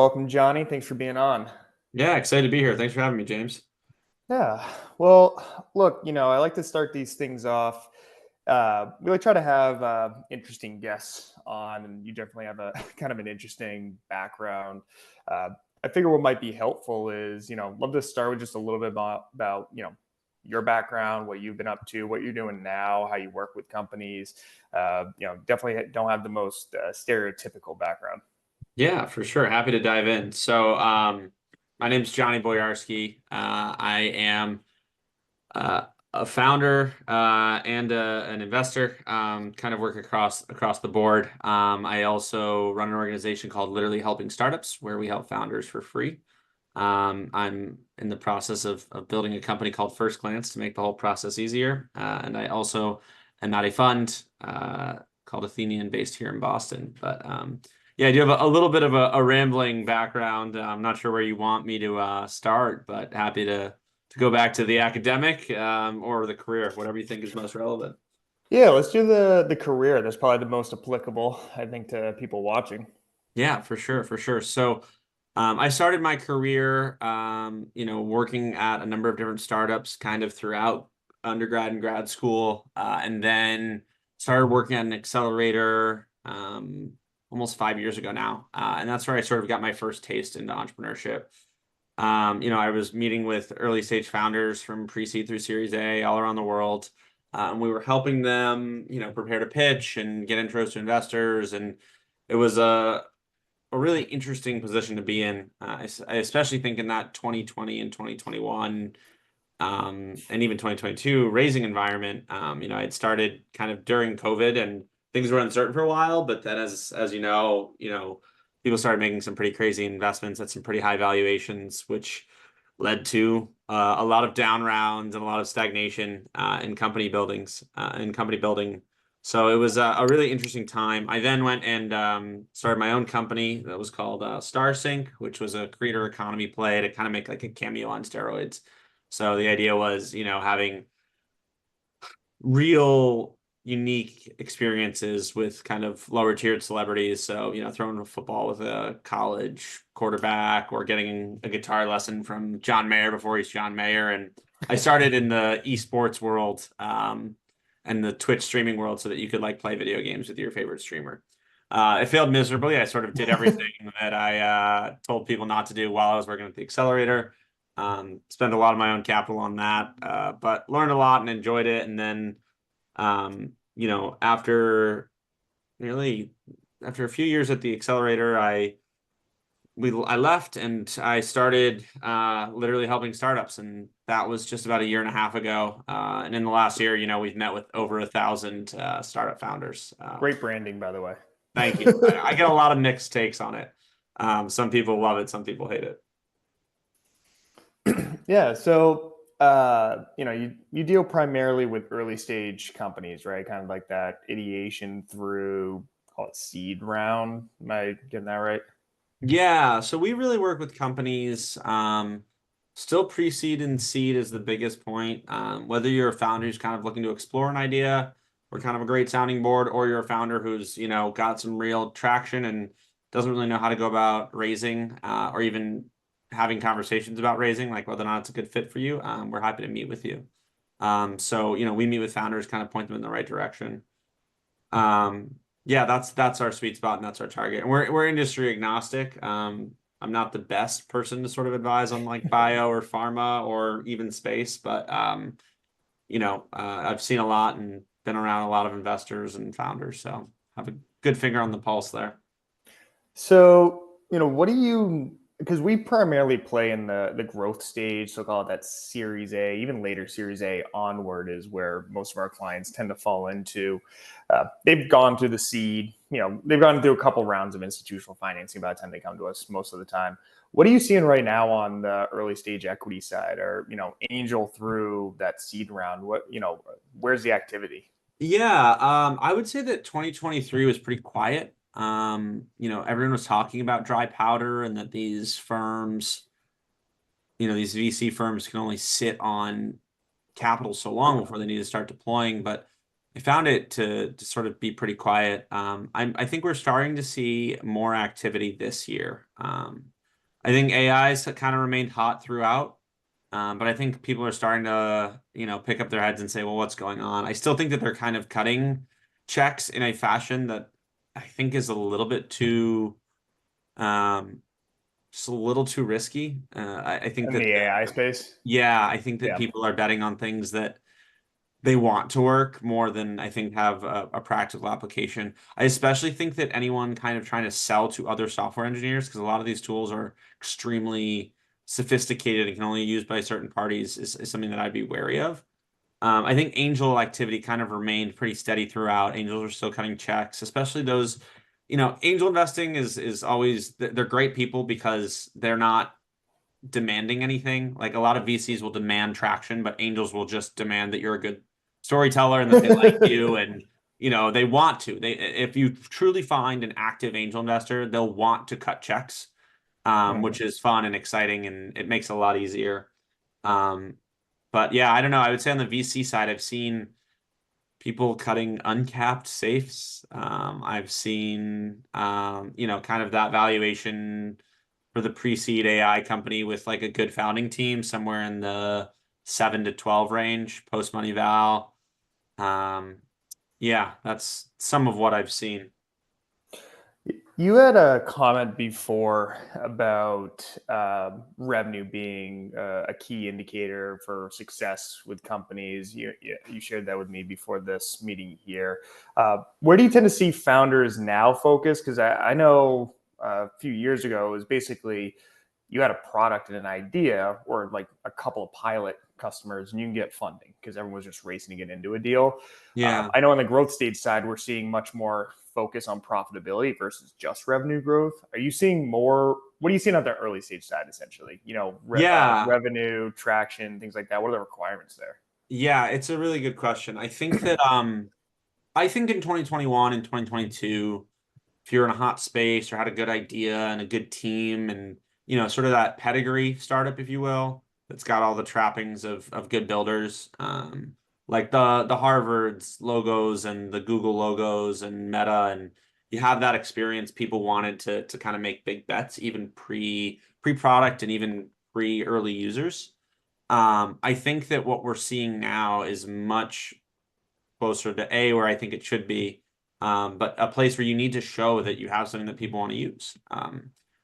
Welcome, Johnny. Thanks for being on. Yeah, excited to be here. Thanks for having me, James. Yeah. Well, look, I like to start these things off. We like try to have interesting guests on, and you definitely have a kind of an interesting background. Uh, I figure what might be helpful is, love to start with just a little bit about your background, what you've been up to, what you're doing now, how you work with companies. Definitely don't have the most stereotypical background. Yeah, for sure. Happy to dive in. My name's Jonny Boyarsky. I am a founder and an investor. Kind of work across the board. I also run an organization called Literally Helping Startups, where we help founders for free. I'm in the process of building a company called First Glance to make the whole process easier. And I also am at a fund called Athenian based here in Boston. Yeah, I do have a little bit of a rambling background. I'm not sure where you want me to start, but happy to go back to the academic or the career, whatever you think is most relevant. Yeah, let's do the career. That's probably the most applicable, I think, to people watching. Yeah, for sure, for sure. I started my career, working at a number of different startups kind of throughout undergrad and grad school, and then started working at an accelerator almost 5 years ago now. And that's where I sort of got my first taste into entrepreneurship. I was meeting with early stage founders from pre-seed through Series A all around the world. And we were helping them, prepare to pitch and get intros to investors. And it was a really interesting position to be in. I especially think in that 2020 and 2021, and even 2022 raising environment. I had started kind of during COVID and things were uncertain for a while, but then as people started making some pretty crazy investments at some pretty high valuations, which led to a lot of down rounds and a lot of stagnation in company building. So it was a really interesting time. I then went and started my own company that was called StarSync, which was a creator economy play to kind of make like a Cameo on steroids. So the idea was, having real unique experiences with kind of lower tiered celebrities. So, throwing a football with a college quarterback or getting a guitar lesson from John Mayer before he's John Mayer. And I started in the esports world, and the Twitch streaming world so that you could like play video games with your favorite streamer. It failed miserably. I sort of did everything that I told people not to do while I was working at the accelerator. Spent a lot of my own capital on that, but learned a lot and enjoyed it. And then, after nearly after a few years at the accelerator, I left and I started literally helping startups, and that was just about a year and a half ago. And in the last year, we've met with over 1,000 startup founders. Great branding, by the way. Thank you. I get a lot of mixed takes on it. Some people love it, some people hate it. Yeah, so you deal primarily with early stage companies, right? Kind of like that ideation through call it seed round. Am I getting that right? Yeah, so we really work with companies. Still pre-seed and seed is the biggest point. Whether you're a founder who's kind of looking to explore an idea, we're kind of a great sounding board, or you're a founder who's, got some real traction and doesn't really know how to go about raising, or even having conversations about raising, like whether or not it's a good fit for you. We're happy to meet with you. We meet with founders, kind of point them in the right direction. Yeah, that's our sweet spot and that's our target. And we're industry agnostic. I'm not the best person to sort of advise on like bio or pharma or even space, but I've seen a lot and been around a lot of investors and founders, so have a good finger on the pulse there. So, what do you because we primarily play in the growth stage, so call it that Series A, even later Series A onward is where most of our clients tend to fall into. They've gone through the seed, they've gone through a couple rounds of institutional financing by the time they come to us most of the time. What are you seeing right now on the early stage equity side, or angel through that seed round? Where's the activity? Yeah, I would say that 2023 was pretty quiet. Everyone was talking about dry powder and that these firms, these VC firms can only sit on capital so long before they need to start deploying. But I found it to sort of be pretty quiet. I think we're starting to see more activity this year. I think AI's kind of remained hot throughout, but I think people are starting to, pick up their heads and say, well, what's going on? I still think that they're kind of cutting checks in a fashion that I think is a little bit too, um, just a little too risky. I think In that, the AI space. yeah, I think that Yeah. people are betting on things that they want to work more than I think have a practical application. I especially think that anyone kind of trying to sell to other software engineers, because a lot of these tools are extremely sophisticated and can only be used by certain parties, is something that I'd be wary of. I think angel activity kind of remained pretty steady throughout. Angels are still cutting checks, especially those, angel investing is always they're great people because they're not demanding anything. Like a lot of VCs will demand traction, but angels will just demand that you're a good storyteller and that they like you and they want to. They if you truly find an active angel investor, they'll want to cut checks, which Mhm. is fun and exciting and it makes it a lot easier. Um, but yeah, I don't know. I would say on the VC side, I've seen people cutting uncapped safes. I've seen, kind of that valuation for the pre-seed AI company with like a good founding team somewhere in the 7 to 12 range, post money val. Um, yeah, that's some of what I've seen. You had a comment before about revenue being a key indicator for success with companies. You shared that with me before this meeting here. Where do you tend to see founders now focus? Because I know a few years ago it was basically you had a product and an idea or like a couple of pilot customers and you can get funding because everyone was just racing to get into a deal. Yeah. I know on the growth stage side, we're seeing much more focus on profitability versus just revenue growth. Are you seeing more? What are you seeing on the early stage side, essentially? Yeah. Revenue, traction, things like that. What are the requirements there? Yeah, it's a really good question. I think in 2021 and 2022, if you're in a hot space or had a good idea and a good team and sort of that pedigree startup, if you will, that's got all the trappings of good builders, like the Harvard's logos and the Google logos and Meta, and you have that experience. People wanted to kind of make big bets, even pre product and even pre early users. I think that what we're seeing now is much closer to A where I think it should be, but a place where you need to show that you have something that people want to use.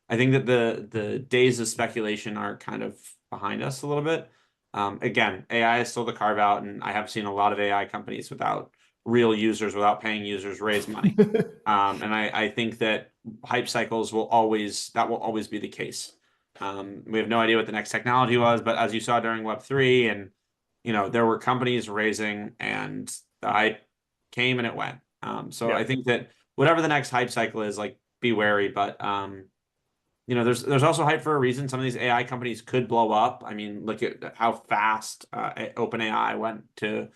I think that the days of speculation are kind of behind us a little bit. Again, AI is still the carve out, and I have seen a lot of AI companies without real users, without paying users, raise money. And I think that hype cycles will always be the case. We have no idea what the next technology was, but as you saw during Web3 and there were companies raising and the hype came and it went. So Yeah. I think that whatever the next hype cycle is, like be wary. But there's also hype for a reason. Some of these AI companies could blow up. I mean, look at how fast OpenAI went to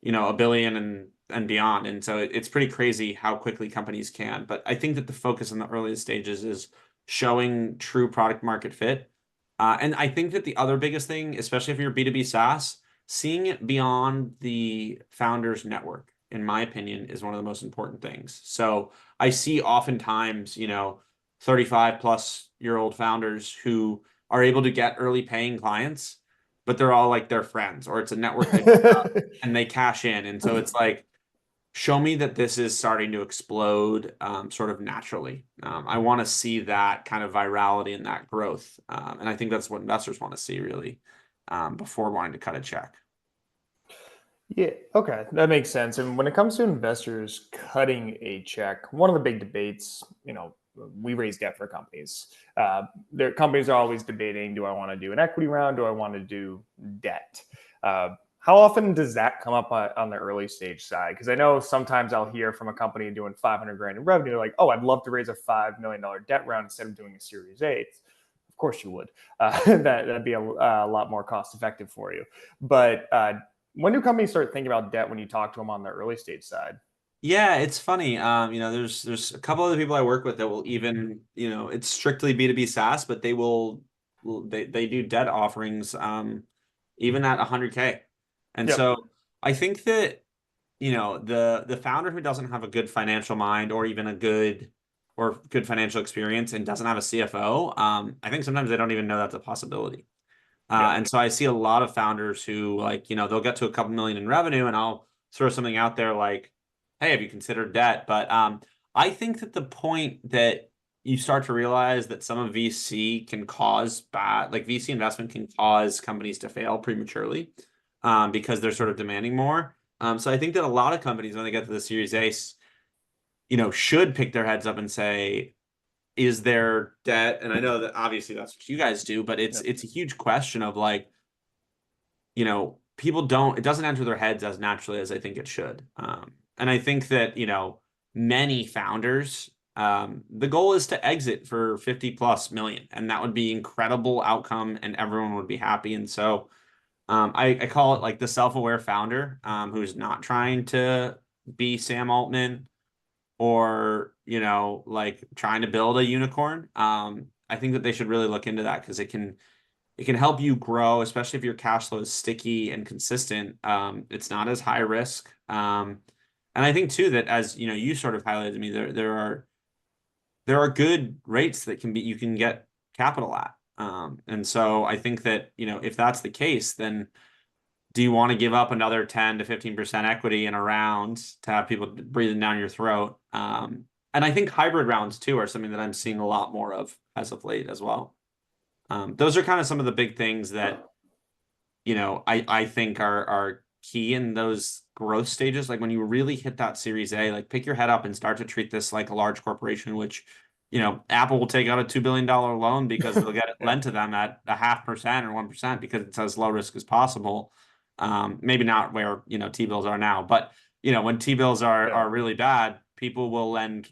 a billion and beyond. And so it's pretty crazy how quickly companies can. But I think that the focus in the earliest stages is showing true product market fit. And I think that the other biggest thing, especially if you're B2B SaaS, seeing it beyond the founder's network, in my opinion, is one of the most important things. So I see oftentimes, 35 plus year old founders who are able to get early paying clients, but they're all like their friends, or it's a network they built up and they cash in. And so it's like, show me that this is starting to explode sort of naturally. I want to see that kind of virality and that growth. And I think that's what investors want to see really before wanting to cut a check. Yeah, okay, that makes sense. And when it comes to investors cutting a check, one of the big debates, we raise debt for companies. Their companies are always debating: do I want to do an equity round? Do I want to do debt? How often does that come up on the early stage side? Because I know sometimes I'll hear from a company doing 500 grand in revenue, like, oh, I'd love to raise a $5 million debt round instead of doing a Series A. Of course you would. That'd be a lot more cost effective for you. But when do companies start thinking about debt when you talk to them on the early stage side? Yeah, it's funny. There's a couple other people I work with that will even, it's strictly B2B SaaS, but they do debt offerings even at 100K. And Yep. so I think that the founder who doesn't have a good financial mind or even a good financial experience and doesn't have a CFO, I think sometimes they don't even know that's a possibility. Yep. And so I see a lot of founders who like, they'll get to a couple million in revenue and I'll throw something out there like, hey, have you considered debt? But I think that the point that you start to realize that some of VC can cause bad, like VC investment can cause companies to fail prematurely because they're sort of demanding more. So I think that a lot of companies, when they get to the Series A, should pick their heads up and say, is there debt? And I know that obviously that's what you guys do, but it's Yep. it's a huge question of like, people it doesn't enter their heads as naturally as I think it should. And I think that, many founders, the goal is to exit for 50 plus million, and that would be incredible outcome and everyone would be happy. And so I call it like the self-aware founder who's not trying to be Sam Altman or, like trying to build a unicorn. I think that they should really look into that because it can help you grow, especially if your cash flow is sticky and consistent. It's not as high risk. And I think too that as you sort of highlighted to me, there are good rates that you can get capital at. And so I think that, if that's the case, then do you want to give up another 10 to 15% equity in a round to have people breathing down your throat? And I think hybrid rounds too are something that I'm seeing a lot more of as of late as well. Those are kind of some of the big things that I think are key in those growth stages. Like when you really hit that Series A, like pick your head up and start to treat this like a large corporation, which Apple will take out a $2 billion loan because they'll get it Yeah. lent to them at 0.5% or 1% because it's as low risk as possible. Maybe not where T-bills are now, but when T-bills are Yeah. really bad, people will lend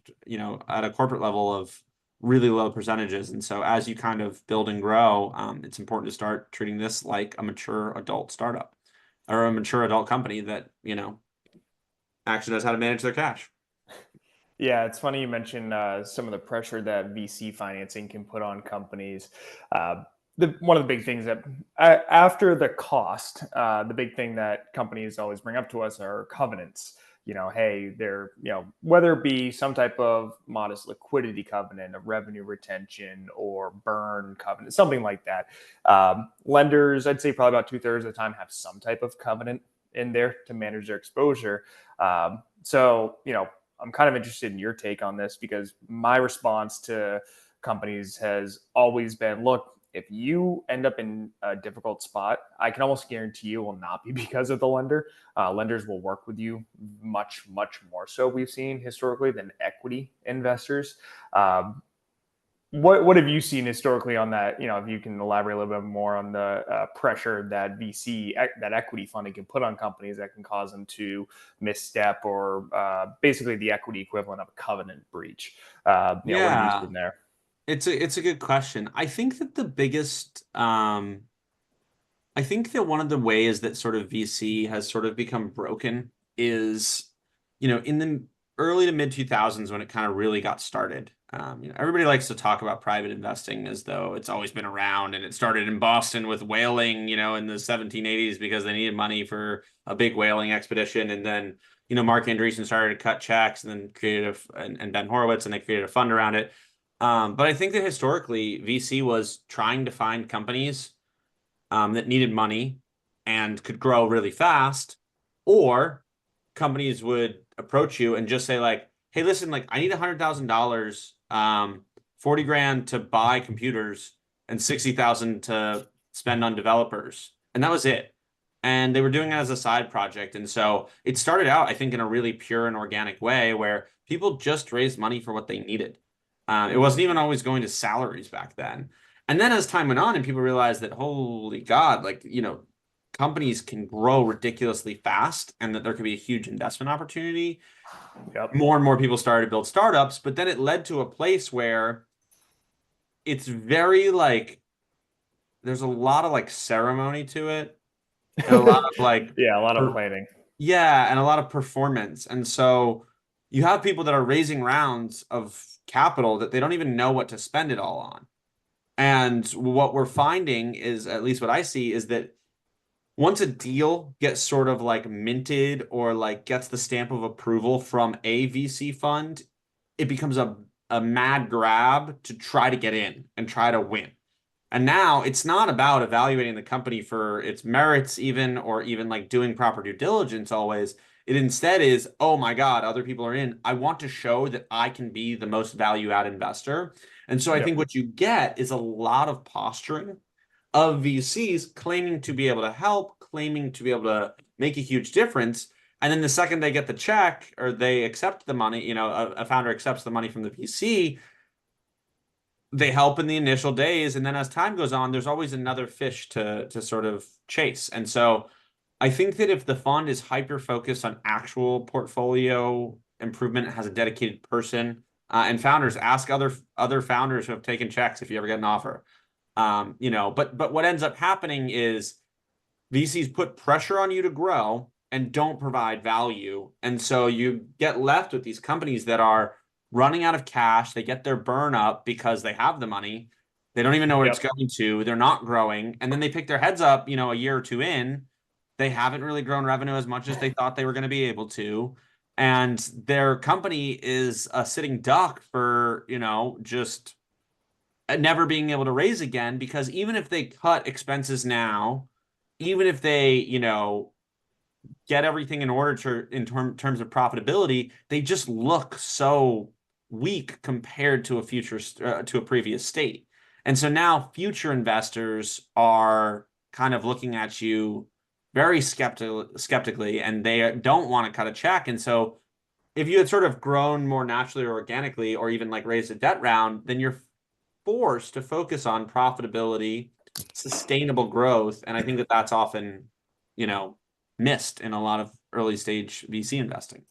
at a corporate level of really low percentages. And so as you kind of build and grow, it's important to start treating this like a mature adult startup or a mature adult company that, actually knows how to manage their cash. Yeah, it's funny you mentioned some of the pressure that VC financing can put on companies. Uh, one of the big things that after the cost, the big thing that companies always bring up to us are covenants. Hey, they're whether it be some type of modest liquidity covenant, a revenue retention, or burn covenant, something like that. Lenders, I'd say probably about 2/3 of the time, have some type of covenant in there to manage their exposure. So I'm kind of interested in your take on this because my response to companies has always been, look, if you end up in a difficult spot, I can almost guarantee you will not be because of the lender. Lenders will work with you much, much more so we've seen historically than equity investors. Um, what have you seen historically on that? If you can elaborate a little bit more on the pressure that that equity funding can put on companies that can cause them to misstep or basically the equity equivalent of a covenant breach. What have you Yeah, seen there? it's a good question. I think that one of the ways that sort of VC has sort of become broken is, in the early to mid 2000s when it kind of really got started. Everybody likes to talk about private investing as though it's always been around and it started in Boston with whaling, in the 1780s because they needed money for a big whaling expedition. And then, Mark Andreessen started to cut checks and then and Ben Horowitz, and they created a fund around it. But I think that historically VC was trying to find companies that needed money and could grow really fast, or companies would approach you and just say like, "Hey, listen, like I need $100,000, 40 grand to buy computers and 60,000 to spend on developers," and that was it. And they were doing it as a side project, and so it started out, I think, in a really pure and organic way where people just raised money for what they needed. It wasn't even always going to salaries back then. And then as time went on and people realized that, holy God, like, companies can grow ridiculously fast and that there could be a huge investment opportunity, Yep. more and more people started to build startups. But then it led to a place where it's very like, there's a lot of like ceremony to it and a lot of like, Yeah, a lot of per- planning. yeah, and a lot of performance. And so you have people that are raising rounds of capital that they don't even know what to spend it all on. And what we're finding is, at least what I see, is that once a deal gets sort of like minted or like gets the stamp of approval from a VC fund, it becomes a mad grab to try to get in and try to win. And now it's not about evaluating the company for its merits, even, or even like doing proper due diligence always. It instead is, oh my God, other people are in. I want to show that I can be the most value add investor. And so I think Yep. what you get is a lot of posturing of VCs claiming to be able to help, claiming to be able to make a huge difference. And then the second they get the check or they accept the money, a founder accepts the money from the VC, they help in the initial days. And then as time goes on, there's always another fish to sort of chase. And so I think that if the fund is hyper focused on actual portfolio improvement, has a dedicated person, and founders ask other founders who have taken checks if you ever get an offer. But what ends up happening is VCs put pressure on you to grow and don't provide value. And so you get left with these companies that are running out of cash. They get their burn up because they have the money. They don't even know what it's Yep. going to. They're not growing. And then they pick their heads up, a year or two in. They haven't really grown revenue as much as they thought they were going to be able to. And their company is a sitting duck for, just never being able to raise again because even if they cut expenses now, even if they, get everything in order terms of profitability, they just look so weak compared to to a previous state. And so now future investors are kind of looking at you very skeptically, and they don't want to cut a check. And so if you had sort of grown more naturally or organically, or even like raised a debt round, then you're forced to focus on profitability, sustainable growth. And I think that that's often, you know, missed in a lot of early stage VC investing.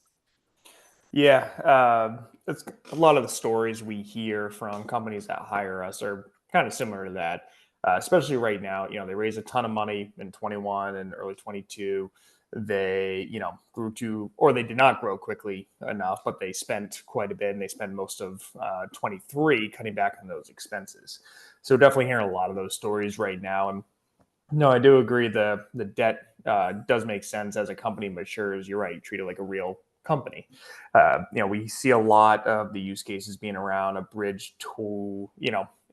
Yeah, it's a lot of the stories we hear from companies that hire us are kind of similar to that. Especially right now, they raised a ton of money in 21 and early 22. They, grew to, or they did not grow quickly enough, but they spent quite a bit, and they spent most of 23 cutting back on those expenses. So definitely hearing a lot of those stories right now. And no, I do agree. The debt does make sense as a company matures. You're right. Treat it like a real company. We see a lot of the use cases being around a bridge to,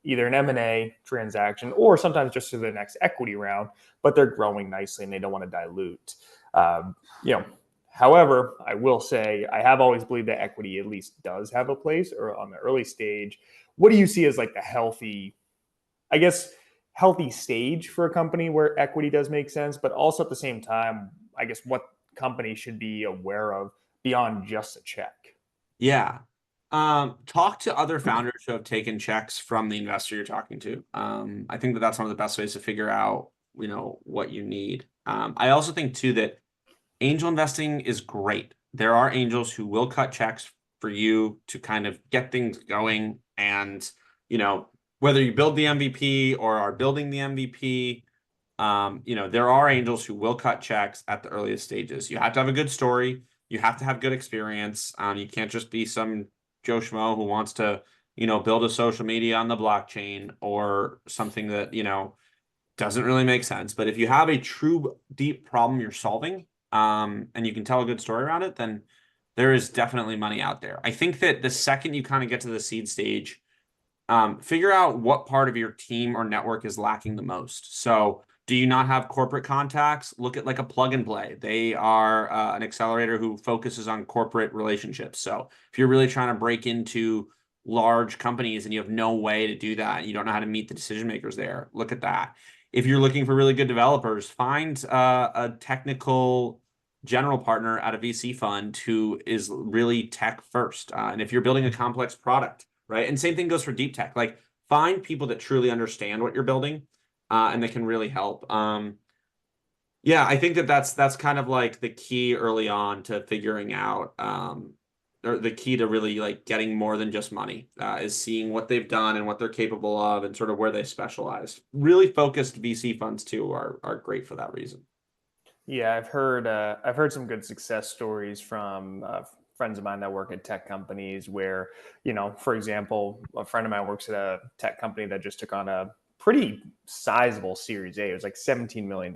either an M&A transaction or sometimes just to the next equity round, but they're growing nicely and they don't want to dilute. Um, you know, However, I will say I have always believed that equity at least does have a place or on the early stage. What do you see as like the healthy, I guess, healthy stage for a company where equity does make sense, but also at the same time, I guess what companies should be aware of beyond just a check? Yeah. Talk to other founders who have taken checks from the investor you're talking to. I think that that's one of the best ways to figure out, what you need. I also think too that angel investing is great. There are angels who will cut checks for you to kind of get things going. And, you know, whether you build the MVP or are building the MVP, there are angels who will cut checks at the earliest stages. You have to have a good story. You have to have good experience. You can't just be some Joe Schmo who wants to, build a social media on the blockchain or something that, doesn't really make sense. But if you have a true deep problem you're solving, and you can tell a good story around it, then there is definitely money out there. I think that the second you kind of get to the seed stage, figure out what part of your team or network is lacking the most. So, do you not have corporate contacts? Look at like a plug and play. They are an accelerator who focuses on corporate relationships. So, if you're really trying to break into large companies and you have no way to do that, you don't know how to meet the decision makers there, look at that. If you're looking for really good developers, find a technical general partner at a VC fund who is really tech first. And if you're building a complex product, right? And same thing goes for deep tech. Like find people that truly understand what you're building, and that can really help. Yeah, I think that that's kind of like the key early on to figuring out, or the key to really like getting more than just money, is seeing what they've done and what they're capable of and sort of where they specialize. Really focused VC funds too are great for that reason. Yeah, I've heard some good success stories from friends of mine that work at tech companies where, for example, a friend of mine works at a tech company that just took on a pretty sizable Series A. It was like $17 million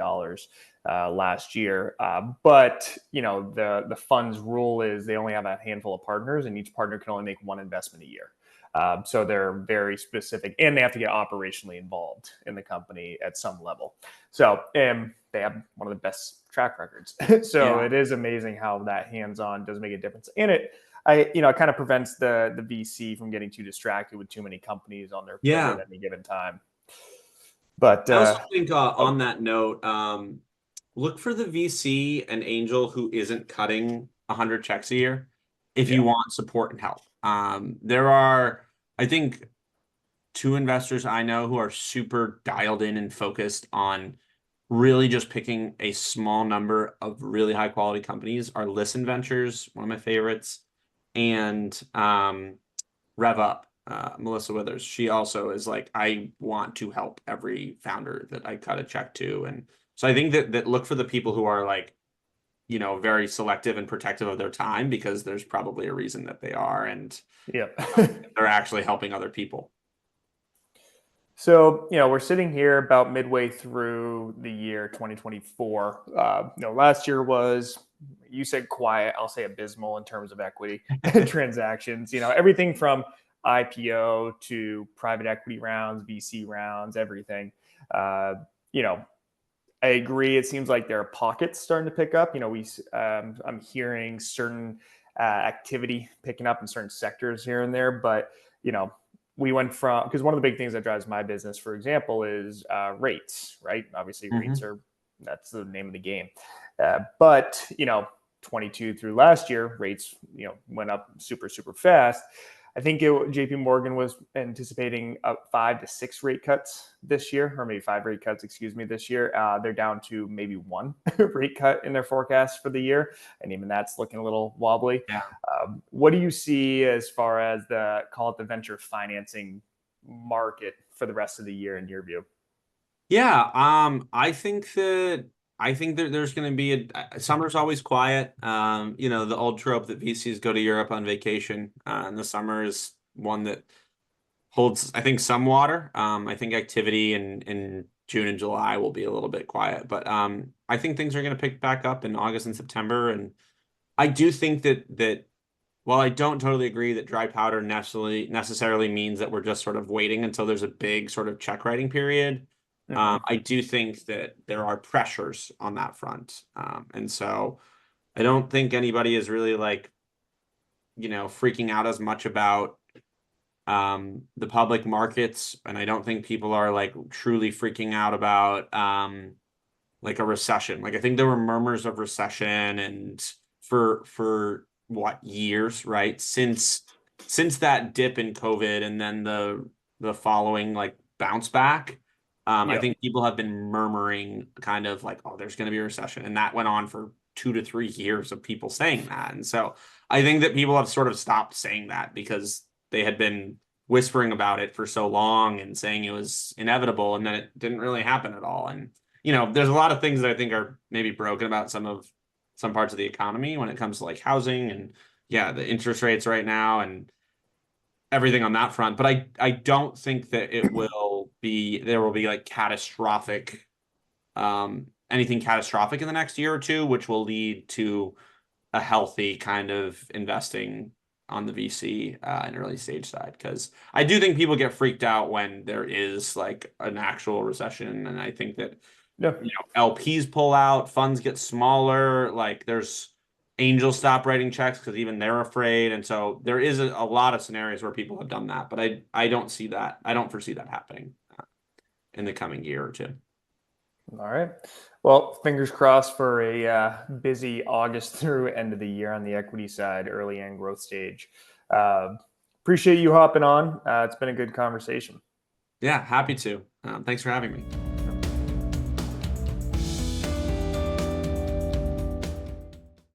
last year. But the fund's rule is they only have a handful of partners, and each partner can only make one investment a year. So they're very specific, and they have to get operationally involved in the company at some level. So they have one of the best track records. So Yeah. it is amazing how that hands-on does make a difference. And it kind of prevents the VC from getting too distracted with too many companies on their plate at Yeah. any given time. But I also think oh, on that note, look for the VC and angel who isn't cutting 100 checks a year if yeah, you want support and help. There are, I think, two investors I know who are super dialed in and focused on really just picking a small number of really high quality companies are Listen Ventures, one of my favorites, and Rev Up, Melissa Withers. She also is like, I want to help every founder that I cut a check to. And so I think that look for the people who are like, very selective and protective of their time, because there's probably a reason that they are, and yeah. they're actually helping other people. So, we're sitting here about midway through the year 2024. Last year was, you said quiet, I'll say abysmal in terms of equity transactions. Everything from IPO to private equity rounds, VC rounds, everything. You know, I agree. It seems like there are pockets starting to pick up. I'm hearing certain activity picking up in certain sectors here and there, but you know, we went from, because one of the big things that drives my business, for example, is rates. Right? Obviously, rates Mm-hmm. are that's the name of the game. But 22 through last year, rates went up super super fast. I think JP Morgan was anticipating up 5 to 6 rate cuts this year, or maybe 5 rate cuts, excuse me, this year. They're down to maybe one rate cut in their forecast for the year. And even that's looking a little wobbly. Yeah. What do you see as far as call it the venture financing market for the rest of the year in your view? Yeah, I think that there's going to be summer's always quiet. The old trope that VCs go to Europe on vacation, and the summer is one that holds, I think, some water. I think activity in June and July will be a little bit quiet, but I think things are going to pick back up in August and September, and I do think that while I don't totally agree that dry powder necessarily means that we're just sort of waiting until there's a big sort of check writing period, Mm-hmm. I do think that there are pressures on that front. And so I don't think anybody is really like, freaking out as much about the public markets. And I don't think people are like truly freaking out about like a recession. Like I think there were murmurs of recession and for what years, right? Since that dip in COVID and then the following like bounce back, I Yeah. think people have been murmuring kind of like, oh, there's going to be a recession, and that went on for 2 to 3 years of people saying that, and so I think that people have sort of stopped saying that because they had been whispering about it for so long and saying it was inevitable, and then it didn't really happen at all, and there's a lot of things that I think are maybe broken about some parts of the economy when it comes to like housing and yeah, the interest rates right now and everything on that front. But I don't think that there will be like anything catastrophic in the next year or two, which will lead to a healthy kind of investing on the VC and early stage side. Because I do think people get freaked out when there is like an actual recession, and I think that Yeah. LPs pull out, funds get smaller, like there's angels stop writing checks because even they're afraid. And so there is a lot of scenarios where people have done that, but I don't see that. I don't foresee that happening in the coming year or two. All right. Well, fingers crossed for a busy August through end of the year on the equity side, early and growth stage. Uh, Appreciate you hopping on. It's been a good conversation. Yeah, happy to. Thanks for having me.